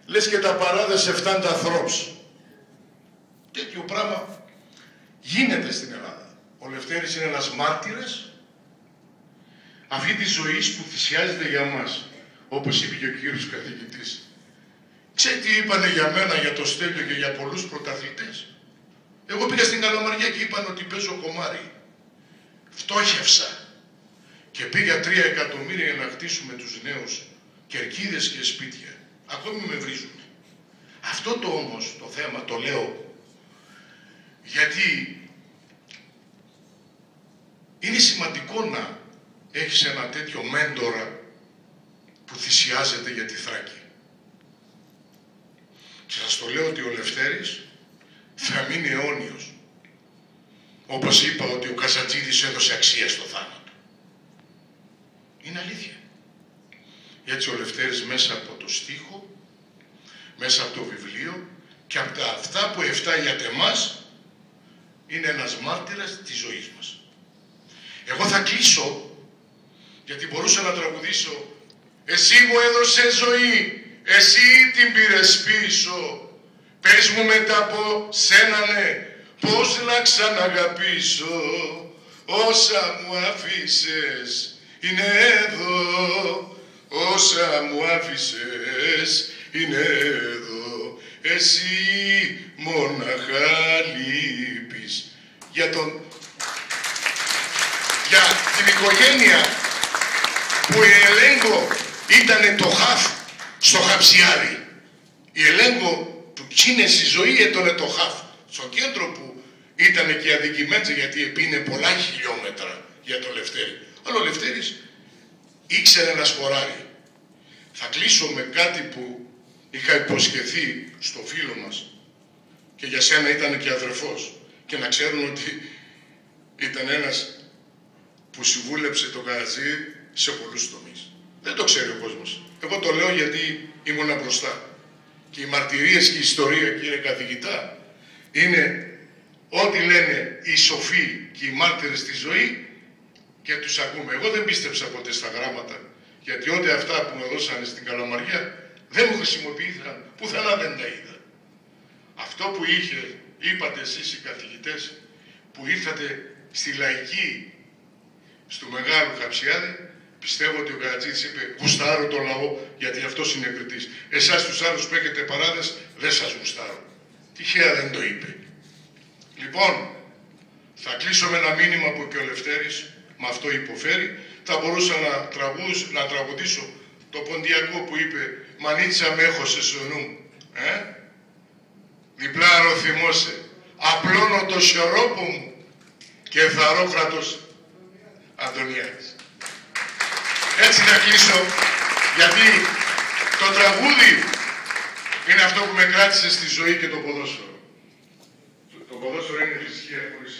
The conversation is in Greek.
λες και τα παράδες εφτάντα θρόψ. Τέτοιο πράγμα γίνεται στην Ελλάδα. Ο Λευτέρης είναι ένας μάρτυρας αυτή τη ζωή που θυσιάζεται για μας, όπως είπε και ο κύριος καθηγητής. Ξέρετε τι είπανε για μένα, για το Στέλιο και για πολλούς πρωταθλητές? Εγώ πήγα στην Καλαμαριά και είπαν ότι παίζω κομμάρι. Φτώχευσα και πήγα 3 εκατομμύρια για να χτίσουμε τους νέους κερκίδες και σπίτια. Ακόμη με βρίζουν. Αυτό το όμως το θέμα το λέω γιατί είναι σημαντικό να έχεις ένα τέτοιο μέντορα που θυσιάζεται για τη Θράκη. Και σας το λέω ότι ο Λευτέρης θα μείνει αιώνιος. Όπως είπα ότι ο Καζατζίδης έδωσε αξία στο θάνατο. Είναι αλήθεια. Έτσι ο Λευτέρης μέσα από το στίχο, μέσα από το βιβλίο και από τα αυτά που εφτάγεται εμάς, είναι ένας μάρτυρας της ζωής μας. Εγώ θα κλείσω, γιατί μπορούσα να τραγουδήσω «Εσύ μου έδωσες ζωή, εσύ την πήρες πίσω, πες μου μετά από σένα ναι, πώς να ξαναγαπήσω, όσα μου άφησες είναι εδώ, όσα μου άφησες είναι εδώ, εσύ μόναχα λείπεις». Για την οικογένεια που η Ελέγκο ήτανε το χαφ στο Χαψιάδι. Η Ελέγκο που είναι στη ζωή έτωνε το χαφ. Στο κέντρο που ήτανε και αδικημένοι γιατί επίνε πολλά χιλιόμετρα για το Λευτέρη. Αλλά ο Λευτέρης ήξερε να σκοράρει. Θα κλείσω με κάτι που είχα υποσχεθεί στο φίλο μας και για σένα ήταν και αδερφός και να ξέρουν ότι ήταν ένας που συμβούλεψε τον Καρατζή σε πολλούς τομείς. Δεν το ξέρει ο κόσμος. Εγώ το λέω γιατί ήμουνα μπροστά. Και οι μαρτυρίες και η ιστορία, κύριε καθηγητά, είναι ό,τι λένε οι σοφοί και οι μάρτυρες στη ζωή και τους ακούμε. Εγώ δεν πίστεψα ποτέ στα γράμματα, γιατί ό,τι αυτά που με δώσανε στην Καλαμαριά δεν μου χρησιμοποιήθηκαν, πουθενά δεν τα είδα. Αυτό που είπατε εσείς οι καθηγητές, που ήρθατε στη λαϊκή, στο μεγάλο Χαψιάδι, πιστεύω ότι ο Καρατζίδης είπε «Γουστάρω το λαό, γιατί αυτός είναι κριτής. Εσάς τους άλλους που έχετε παράδες, δεν σας γουστάρω». Τυχαία δεν το είπε. Λοιπόν, θα κλείσω με ένα μήνυμα που είπε ο Λευτέρης, με αυτό υποφέρει. Θα μπορούσα να τραγουδήσω το ποντιακό που είπε «Μανίτσα με έχωσε στο νου». Διπλάρο θυμώσαι, απλώνω το σιωρόπο μου και θαρόκρατος Αντωνιάδης. Έτσι θα κλείσω, γιατί το τραγούδι είναι αυτό που με κράτησε στη ζωή και το ποδόσφαιρο. Το ποδόσφαιρο είναι θρησκεία χωρίς